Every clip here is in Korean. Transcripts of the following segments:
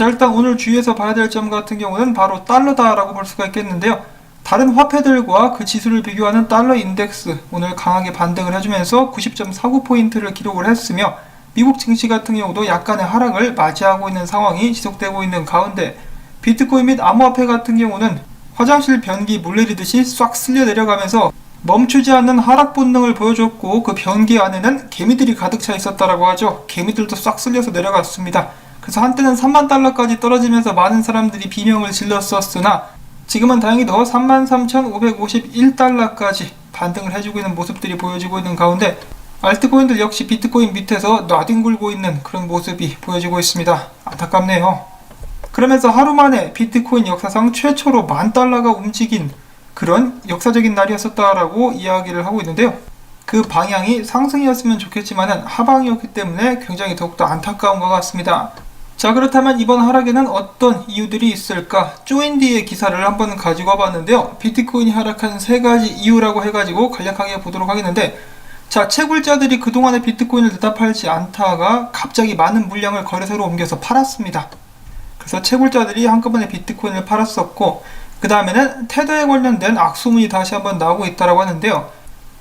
자, 일단 오늘 주의해서 봐야 될 점 같은 경우는 바로 달러다라고 볼 수가 있겠는데요. 다른 화폐들과 그 지수를 비교하는 달러 인덱스 오늘 강하게 반등을 해주면서 90.49포인트를 기록을 했으며, 미국 증시 같은 경우도 약간의 하락을 맞이하고 있는 상황이 지속되고 있는 가운데, 비트코인 및 암호화폐 같은 경우는 화장실 변기 물 내리듯이 싹 쓸려 내려가면서 멈추지 않는 하락 본능을 보여줬고, 그 변기 안에는 개미들이 가득 차 있었다라고 하죠. 개미들도 싹 쓸려서 내려갔습니다. 그래서 한때는 3만 달러까지 떨어지면서 많은 사람들이 비명을 질렀었으나, 지금은 다행히 더 33,551달러까지 반등을 해주고 있는 모습들이 보여지고 있는 가운데, 알트코인들 역시 비트코인 밑에서 놔뒹굴고 있는 그런 모습이 보여지고 있습니다. 안타깝네요. 그러면서 하루 만에 비트코인 역사상 최초로 10,000달러가 움직인 그런 역사적인 날이었었다라고 이야기를 하고 있는데요. 그 방향이 상승이었으면 좋겠지만은 하방이었기 때문에 굉장히 더욱더 안타까운 것 같습니다. 자, 그렇다면 이번 하락에는 어떤 이유들이 있을까? 조인디의 기사를 한번 가지고 와봤는데요. 비트코인이 하락한 3가지 이유라고 해가지고 간략하게 보도록 하겠는데, 자, 채굴자들이 그동안에 비트코인을 대답하지 않다가 갑자기 많은 물량을 거래소로 옮겨서 팔았습니다. 그래서 채굴자들이 한꺼번에 비트코인을 팔았었고, 그 다음에는 테더에 관련된 악소문이 다시 한번 나오고 있다고 하는데요.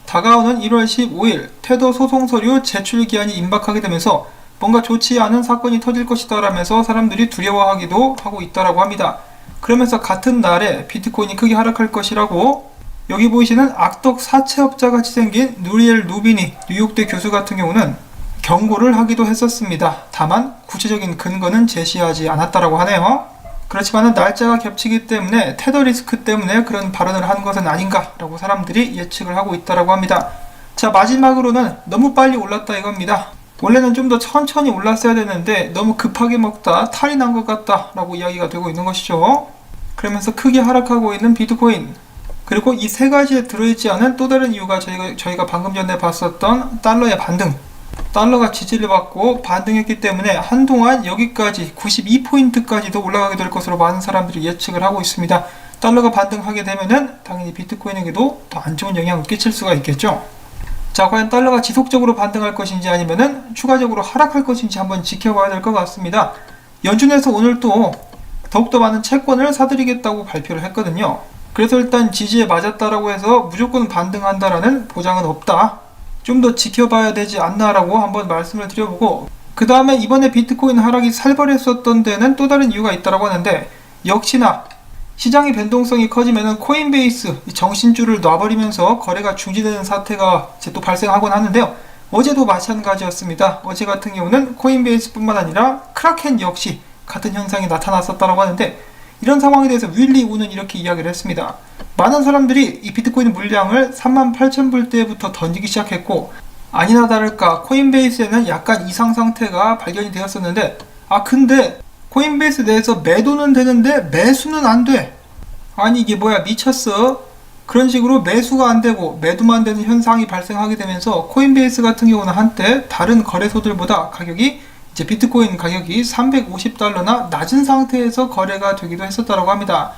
다가오는 1월 15일 테더 소송 서류 제출 기한이 임박하게 되면서 뭔가 좋지 않은 사건이 터질 것이다 라면서 사람들이 두려워하기도 하고 있다고 합니다. 그러면서 같은 날에 비트코인이 크게 하락할 것이라고, 여기 보이시는 악덕 사채업자 같이 생긴 누리엘 루비니 뉴욕대 교수 같은 경우는 경고를 하기도 했었습니다. 다만 구체적인 근거는 제시하지 않았다고 하네요. 그렇지만 날짜가 겹치기 때문에 테더 리스크 때문에 그런 발언을 한 것은 아닌가라고 사람들이 예측을 하고 있다고 합니다. 자, 마지막으로는 너무 빨리 올랐다 이겁니다. 원래는 좀 더 천천히 올랐어야 되는데 너무 급하게 먹다 탈이 난 것 같다 라고 이야기가 되고 있는 것이죠. 그러면서 크게 하락하고 있는 비트코인, 그리고 이 3가지에 들어있지 않은 또 다른 이유가 저희가 방금 전에 봤었던 달러의 반등, 달러가 지지를 받고 반등했기 때문에 한동안 여기까지 92포인트까지도 올라가게 될 것으로 많은 사람들이 예측을 하고 있습니다. 달러가 반등하게 되면은 당연히 비트코인에게도 더 안 좋은 영향을 끼칠 수가 있겠죠. 자, 과연 달러가 지속적으로 반등할 것인지 아니면은 추가적으로 하락할 것인지 한번 지켜봐야 될 것 같습니다. 연준에서 오늘 또 더욱더 많은 채권을 사들이겠다고 발표를 했거든요. 그래서 일단 지지에 맞았다라고 해서 무조건 반등한다라는 보장은 없다, 좀 더 지켜봐야 되지 않나라고 한번 말씀을 드려보고, 그 다음에 이번에 비트코인 하락이 살벌했었던 데는 또 다른 이유가 있다고 하는데, 역시나 시장의 변동성이 커지면은 코인베이스 정신줄을 놔버리면서 거래가 중지되는 사태가 이제 또 발생하곤 하는데요. 어제도 마찬가지였습니다. 어제 같은 경우는 코인베이스 뿐만 아니라 크라켄 역시 같은 현상이 나타났었다고 하는데, 이런 상황에 대해서 윌리 우는 이렇게 이야기를 했습니다. 많은 사람들이 이 비트코인 물량을 38,000불대부터 던지기 시작했고, 아니나 다를까 코인베이스에는 약간 이상 상태가 발견이 되었었는데, 근데 코인베이스 내에서 매도는 되는데 매수는 안 돼. 아니 이게 뭐야, 미쳤어? 그런 식으로 매수가 안 되고 매도만 되는 현상이 발생하게 되면서 코인베이스 같은 경우는 한때 다른 거래소들보다 가격이, 이제 비트코인 가격이 350달러나 낮은 상태에서 거래가 되기도 했었다고 합니다.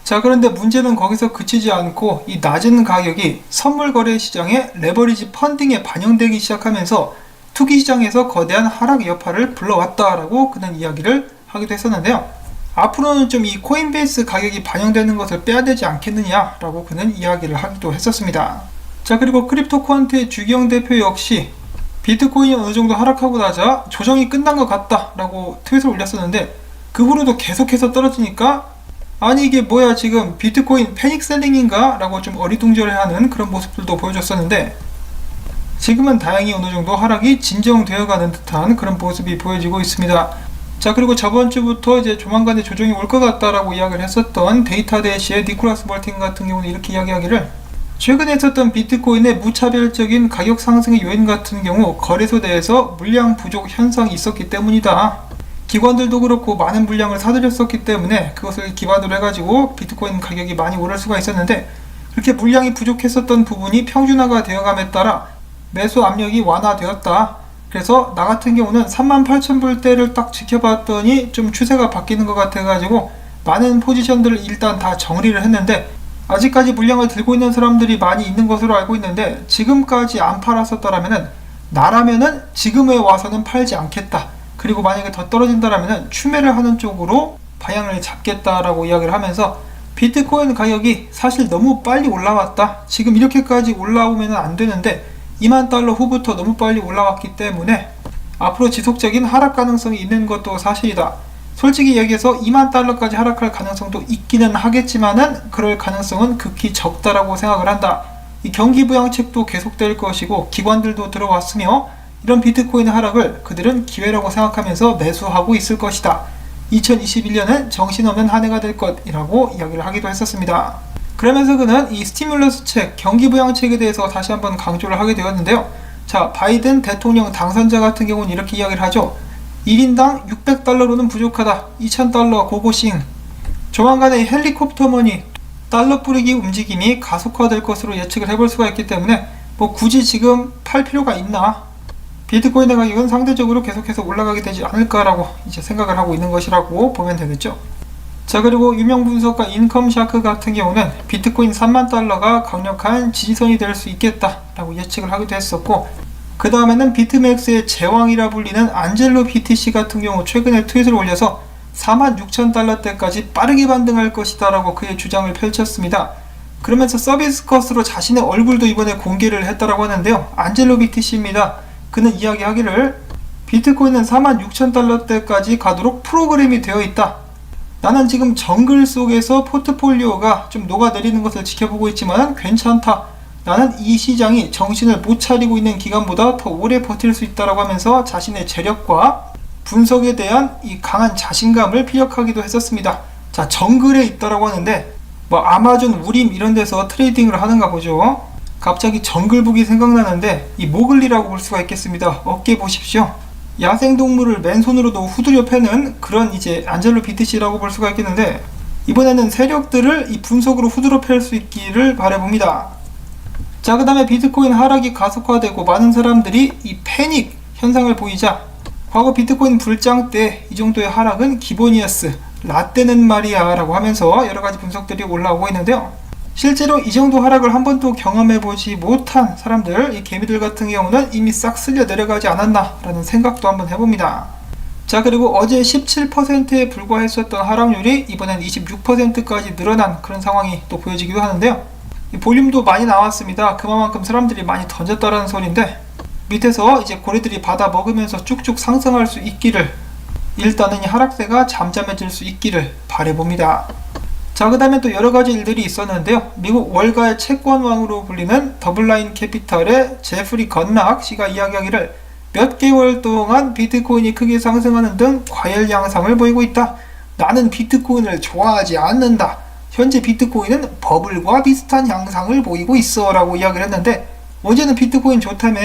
자, 그런데 문제는 거기서 그치지 않고 이 낮은 가격이 선물 거래 시장의 레버리지 펀딩에 반영되기 시작하면서 투기 시장에서 거대한 하락 여파를 불러왔다라고 그는 이야기를 하기도 했었는데요. 앞으로는 좀 이 코인베이스 가격이 반영되는 것을 빼야 되지 않겠느냐라고 그는 이야기를 하기도 했었습니다. 자, 그리고 크립토 퀀트의 주기영 대표 역시 비트코인이 어느 정도 하락하고 나자 조정이 끝난 것 같다라고 트윗을 올렸었는데, 그 후로도 계속해서 떨어지니까 아니 이게 뭐야, 지금 비트코인 패닉 셀링인가? 라고 좀 어리둥절해하는 그런 모습들도 보여줬었는데, 지금은 다행히 어느 정도 하락이 진정되어가는 듯한 그런 모습이 보여지고 있습니다. 자, 그리고 저번 주부터 이제 조만간에 조정이 올 것 같다라고 이야기를 했었던 데이터대시의 니콜라스 멀틴 같은 경우는 이렇게 이야기하기를, 최근에 있었던 비트코인의 무차별적인 가격 상승의 요인 같은 경우 거래소 내에서 물량 부족 현상이 있었기 때문이다. 기관들도 그렇고 많은 물량을 사들였었기 때문에 그것을 기반으로 해가지고 비트코인 가격이 많이 오를 수가 있었는데, 그렇게 물량이 부족했었던 부분이 평준화가 되어감에 따라 매수 압력이 완화되었다. 그래서 나 같은 경우는 38,000불대를 딱 지켜봤더니 좀 추세가 바뀌는 것 같아가지고 많은 포지션들을 일단 다 정리를 했는데, 아직까지 물량을 들고 있는 사람들이 많이 있는 것으로 알고 있는데, 지금까지 안 팔았었더라면은 나라면은 지금에 와서는 팔지 않겠다. 그리고 만약에 더 떨어진다라면 추매를 하는 쪽으로 방향을 잡겠다라고 이야기를 하면서 비트코인 가격이 사실 너무 빨리 올라왔다. 지금 이렇게까지 올라오면 안 되는데 2만 달러 후부터 너무 빨리 올라왔기 때문에 앞으로 지속적인 하락 가능성이 있는 것도 사실이다. 솔직히 얘기해서 2만 달러까지 하락할 가능성도 있기는 하겠지만은 그럴 가능성은 극히 적다라고 생각을 한다. 이 경기 부양책도 계속될 것이고 기관들도 들어왔으며 이런 비트코인 하락을 그들은 기회라고 생각하면서 매수하고 있을 것이다. 2021년은 정신없는 한 해가 될 것이라고 이야기를 하기도 했었습니다. 그러면서 그는 이 스티뮬러스 책, 경기 부양책에 대해서 다시 한번 강조를 하게 되었는데요. 자, 바이든 대통령 당선자 같은 경우는 이렇게 이야기를 하죠. 1인당 600달러로는 부족하다. 2000달러 고고싱. 조만간에 헬리콥터 머니, 달러 뿌리기 움직임이 가속화될 것으로 예측을 해볼 수가 있기 때문에 뭐 굳이 지금 팔 필요가 있나? 비트코인의 가격은 상대적으로 계속해서 올라가게 되지 않을까라고 이제 생각을 하고 있는 것이라고 보면 되겠죠. 자, 그리고 유명 분석가 인컴샤크 같은 경우는 비트코인 3만 달러가 강력한 지지선이 될 수 있겠다라고 예측을 하기도 했었고, 그 다음에는 비트맥스의 제왕이라 불리는 안젤로 BTC 같은 경우 최근에 트윗을 올려서 46,000달러대까지 빠르게 반등할 것이다 라고 그의 주장을 펼쳤습니다. 그러면서 서비스 컷으로 자신의 얼굴도 이번에 공개를 했다라고 하는데요. 안젤로 BTC입니다. 그는 이야기하기를 비트코인은 46,000달러대까지 가도록 프로그램이 되어 있다. 나는 지금 정글 속에서 포트폴리오가 좀 녹아내리는 것을 지켜보고 있지만 괜찮다. 나는 이 시장이 정신을 못 차리고 있는 기간보다 더 오래 버틸 수 있다라고 하면서 자신의 재력과 분석에 대한 이 강한 자신감을 피력하기도 했었습니다. 자, 정글에 있다라고 하는데 뭐 아마존, 우림 이런 데서 트레이딩을 하는가 보죠. 갑자기 정글북이 생각나는데 이 모글리라고 볼 수가 있겠습니다. 어깨 보십시오. 야생동물을 맨손으로도 후드려 패는 그런 이제 안젤로 BTC라고 볼 수가 있겠는데 이번에는 세력들을 이 분석으로 후드려 팰 수 있기를 바라봅니다. 자, 그 다음에 비트코인 하락이 가속화되고 많은 사람들이 이 패닉 현상을 보이자 과거 비트코인 불장 때 이 정도의 하락은 기본이었어. 라떼는 말이야 라고 하면서 여러가지 분석들이 올라오고 있는데요. 실제로 이 정도 하락을 한 번도 경험해보지 못한 사람들, 이 개미들 같은 경우는 이미 싹 쓸려 내려가지 않았나 라는 생각도 한번 해봅니다. 자, 그리고 어제 17%에 불과했었던 하락률이 이번엔 26%까지 늘어난 그런 상황이 또 보여지기도 하는데요. 이 볼륨도 많이 나왔습니다. 그만큼 사람들이 많이 던졌다라는 소리인데 밑에서 이제 고래들이 받아 먹으면서 쭉쭉 상승할 수 있기를, 일단은 이 하락세가 잠잠해질 수 있기를 바라봅니다. 자, 그 다음에 또 여러가지 일들이 있었는데요. 미국 월가의 채권왕으로 불리는 더블라인 캐피탈의 제프리 건락 씨가 이야기하기를 몇 개월 동안 비트코인이 크게 상승하는 등 과열 양상을 보이고 있다. 나는 비트코인을 좋아하지 않는다. 현재 비트코인은 버블과 비슷한 양상을 보이고 있어 라고 이야기를 했는데 어제는 비트코인 좋다며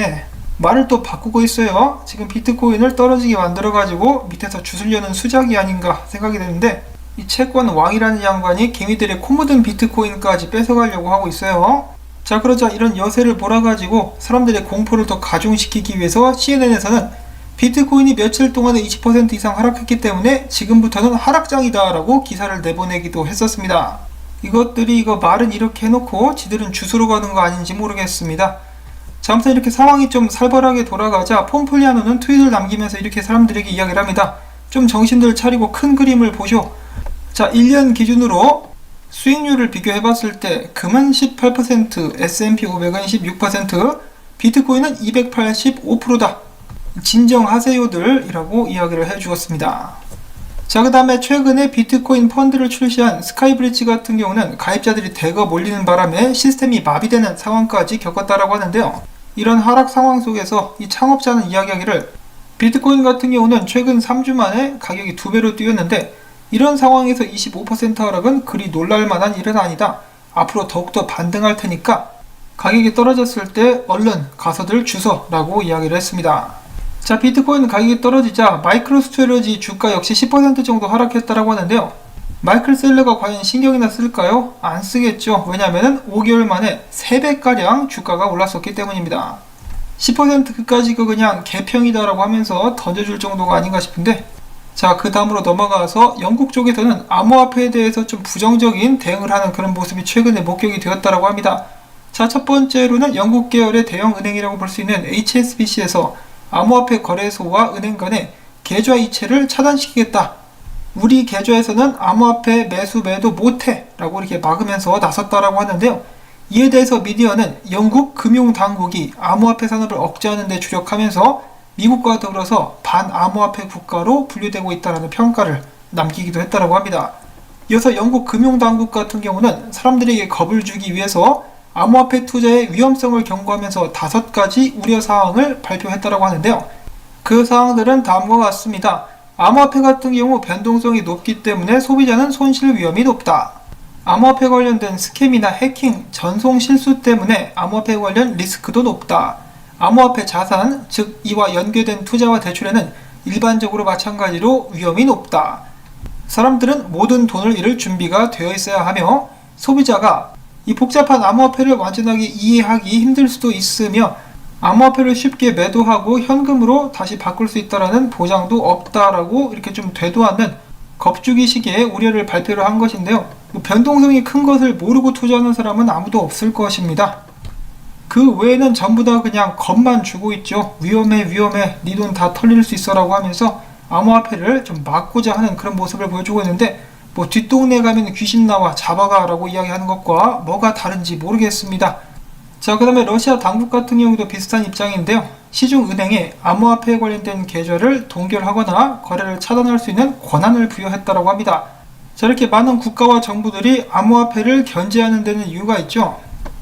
말을 또 바꾸고 있어요. 지금 비트코인을 떨어지게 만들어가지고 밑에서 주술려는 수작이 아닌가 생각이 드는데 이 채권 왕이라는 양반이 개미들의 코 묻은 비트코인까지 뺏어가려고 하고 있어요. 자, 그러자 이런 여세를 몰아가지고 사람들의 공포를 더 가중시키기 위해서 CNN에서는 비트코인이 며칠 동안에 20% 이상 하락했기 때문에 지금부터는 하락장이다 라고 기사를 내보내기도 했었습니다. 이것들이 이거 말은 이렇게 해놓고 지들은 주스로 가는 거 아닌지 모르겠습니다. 자, 아무튼 이렇게 상황이 좀 살벌하게 돌아가자 폼플리아노는 트윗을 남기면서 이렇게 사람들에게 이야기를 합니다. 좀 정신들 차리고 큰 그림을 보쇼. 자, 1년 기준으로 수익률을 비교해봤을 때 금은 18%, S&P 500은 16%, 비트코인은 285%다. 진정하세요들이라고 이야기를 해주었습니다. 자, 그 다음에 최근에 비트코인 펀드를 출시한 스카이브리지 같은 경우는 가입자들이 대거 몰리는 바람에 시스템이 마비되는 상황까지 겪었다라고 하는데요. 이런 하락 상황 속에서 이 창업자는 이야기하기를 비트코인 같은 경우는 최근 3주 만에 가격이 2배로 뛰었는데 이런 상황에서 25% 하락은 그리 놀랄만한 일은 아니다. 앞으로 더욱더 반등할 테니까 가격이 떨어졌을 때 얼른 가서들 주소 라고 이야기를 했습니다. 자, 비트코인 가격이 떨어지자 마이크로스트레러지 주가 역시 10% 정도 하락했다라고 하는데요. 마이클 셀러가 과연 신경이나 쓸까요? 안 쓰겠죠. 왜냐하면 5개월 만에 3배가량 주가가 올랐었기 때문입니다. 10% 그까지 그냥 개평이다라고 하면서 던져줄 정도가 아닌가 싶은데, 자, 그 다음으로 넘어가서 영국 쪽에서는 암호화폐에 대해서 좀 부정적인 대응을 하는 그런 모습이 최근에 목격이 되었다라고 합니다. 자, 첫 번째로는 영국 계열의 대형 은행이라고 볼 수 있는 HSBC에서 암호화폐 거래소와 은행 간에 계좌 이체를 차단시키겠다. 우리 계좌에서는 암호화폐 매수 매도 못해 라고 이렇게 막으면서 나섰다라고 하는데요. 이에 대해서 미디어는 영국 금융당국이 암호화폐 산업을 억제하는 데 주력하면서 미국과 더불어서 반암호화폐 국가로 분류되고 있다는 평가를 남기기도 했다고 합니다. 이어서 영국 금융당국 같은 경우는 사람들에게 겁을 주기 위해서 암호화폐 투자의 위험성을 경고하면서 5가지 우려사항을 발표했다고 하는데요. 그 사항들은 다음과 같습니다. 암호화폐 같은 경우 변동성이 높기 때문에 소비자는 손실 위험이 높다. 암호화폐 관련된 스캠이나 해킹, 전송 실수 때문에 암호화폐 관련 리스크도 높다. 암호화폐 자산, 즉 이와 연계된 투자와 대출에는 일반적으로 마찬가지로 위험이 높다. 사람들은 모든 돈을 잃을 준비가 되어 있어야 하며 소비자가 이 복잡한 암호화폐를 완전하게 이해하기 힘들 수도 있으며 암호화폐를 쉽게 매도하고 현금으로 다시 바꿀 수 있다는 보장도 없다라고 이렇게 좀 되도 않는 겁주기 식의 우려를 발표를 한 것인데요. 변동성이 큰 것을 모르고 투자하는 사람은 아무도 없을 것입니다. 그 외에는 전부 다 그냥 겁만 주고 있죠. 위험해 네 돈 다 털릴 수 있어 라고 하면서 암호화폐를 좀 막고자 하는 그런 모습을 보여주고 있는데 뒷동네 가면 귀신 나와 잡아가 라고 이야기하는 것과 뭐가 다른지 모르겠습니다. 자, 그 다음에 러시아 당국 같은 경우도 비슷한 입장인데요. 시중은행에 암호화폐에 관련된 계좌를 동결하거나 거래를 차단할 수 있는 권한을 부여했다고 합니다. 자, 이렇게 많은 국가와 정부들이 암호화폐를 견제하는 데는 이유가 있죠.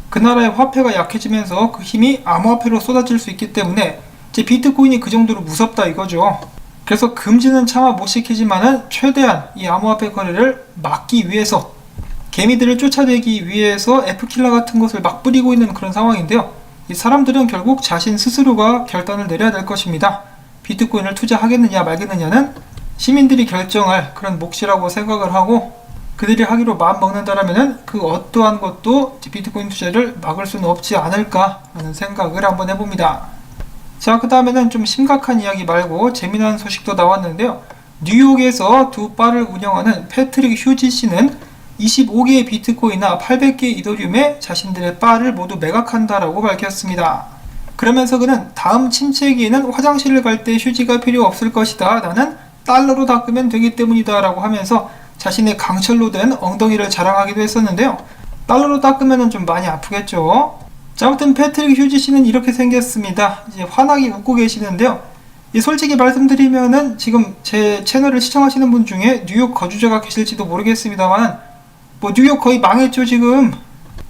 그 나라의 화폐가 약해지면서 그 힘이 암호화폐로 쏟아질 수 있기 때문에 이제 비트코인이 그 정도로 무섭다 이거죠. 그래서 금지는 차마 못 시키지만은 최대한 이 암호화폐 거래를 막기 위해서 개미들을 쫓아내기 위해서 F킬러 같은 것을 막 뿌리고 있는 그런 상황인데요. 이 사람들은 결국 자신 스스로가 결단을 내려야 될 것입니다. 비트코인을 투자하겠느냐 말겠느냐는 시민들이 결정할 그런 몫이라고 생각을 하고 그들이 하기로 마음먹는다라면 그 어떠한 것도 비트코인 투자를 막을 수는 없지 않을까 하는 생각을 한번 해봅니다. 자, 그 다음에는 좀 심각한 이야기 말고 재미난 소식도 나왔는데요. 뉴욕에서 두 바를 운영하는 패트릭 휴지 씨는 25개의 비트코인이나 800개의 이더리움에 자신들의 바를 모두 매각한다라고 밝혔습니다. 그러면서 그는 다음 침체기에는 화장실을 갈 때 휴지가 필요 없을 것이다. 나는 달러로 닦으면 되기 때문이다 라고 하면서 자신의 강철로 된 엉덩이를 자랑하기도 했었는데요. 달러로 닦으면 좀 많이 아프겠죠. 자, 아무튼 패트릭 휴지 씨는 이렇게 생겼습니다. 이제 환하게 웃고 계시는데요. 솔직히 말씀드리면은 지금 제 채널을 시청하시는 분 중에 뉴욕 거주자가 계실지도 모르겠습니다만 뉴욕 거의 망했죠. 지금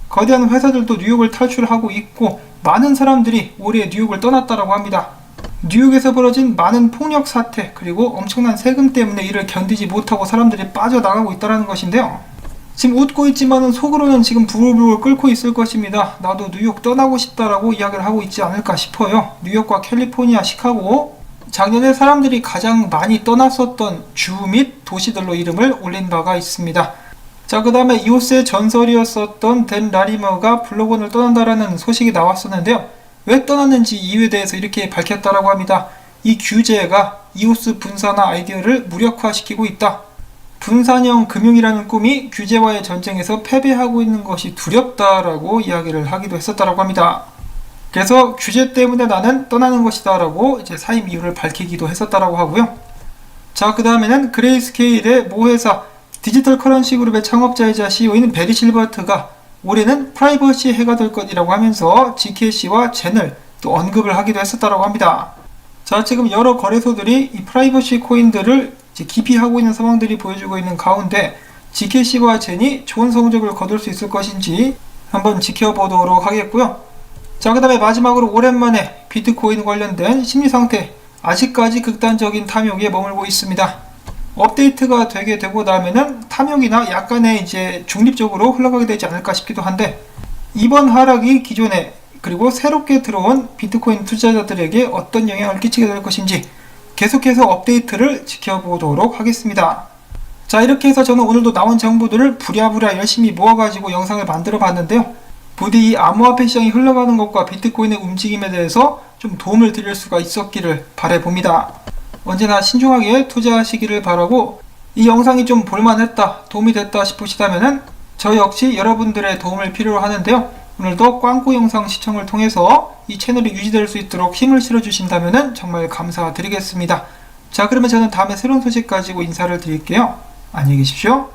거대한 회사들도 뉴욕을 탈출하고 있고 많은 사람들이 올해 뉴욕을 떠났다라고 합니다. 뉴욕에서 벌어진 많은 폭력 사태 그리고 엄청난 세금 때문에 이를 견디지 못하고 사람들이 빠져나가고 있다는 것인데요. 지금 웃고 있지만은 속으로는 지금 부글부글 끓고 있을 것입니다. 나도 뉴욕 떠나고 싶다라고 이야기를 하고 있지 않을까 싶어요. 뉴욕과 캘리포니아, 시카고 작년에 사람들이 가장 많이 떠났었던 주 및 도시들로 이름을 올린 바가 있습니다. 자, 그 다음에 이오스의 전설이었었던 댄 라리머가 블로건을 떠난다라는 소식이 나왔었는데요. 왜 떠났는지 이유에 대해서 이렇게 밝혔다라고 합니다. 이 규제가 이오스 분산화 아이디어를 무력화시키고 있다. 분산형 금융이라는 꿈이 규제와의 전쟁에서 패배하고 있는 것이 두렵다라고 이야기를 하기도 했었다라고 합니다. 그래서 규제 때문에 나는 떠나는 것이다 라고 이제 사임 이유를 밝히기도 했었다라고 하고요. 자, 그 다음에는 그레이스케일의 모회사 디지털 커런시 그룹의 창업자이자 CEO인 베리 실버트가 올해는 프라이버시 해가 될 것이라고 하면서 GKC와 젠을 또 언급을 하기도 했었다라고 합니다. 자, 지금 여러 거래소들이 이 프라이버시 코인들을 기피하고 있는 상황들이 보여주고 있는 가운데 GKC와 젠이 좋은 성적을 거둘 수 있을 것인지 한번 지켜보도록 하겠고요. 자, 그 다음에 마지막으로 오랜만에 비트코인 관련된 심리상태 아직까지 극단적인 탐욕에 머물고 있습니다. 업데이트가 되게 되고 나면은 탐욕이나 약간의 이제 중립적으로 흘러가게 되지 않을까 싶기도 한데 이번 하락이 기존에 그리고 새롭게 들어온 비트코인 투자자들에게 어떤 영향을 끼치게 될 것인지 계속해서 업데이트를 지켜보도록 하겠습니다. 자, 이렇게 해서 저는 오늘도 나온 정보들을 부랴부랴 열심히 모아가지고 영상을 만들어 봤는데요. 부디 이 암호화폐 시장이 흘러가는 것과 비트코인의 움직임에 대해서 좀 도움을 드릴 수가 있었기를 바라봅니다. 언제나 신중하게 투자하시기를 바라고 이 영상이 좀 볼만했다, 도움이 됐다 싶으시다면은 저 역시 여러분들의 도움을 필요로 하는데요. 오늘도 꽝꾸 영상 시청을 통해서 이 채널이 유지될 수 있도록 힘을 실어주신다면 정말 감사드리겠습니다. 자, 그러면 저는 다음에 새로운 소식 가지고 인사를 드릴게요. 안녕히 계십시오.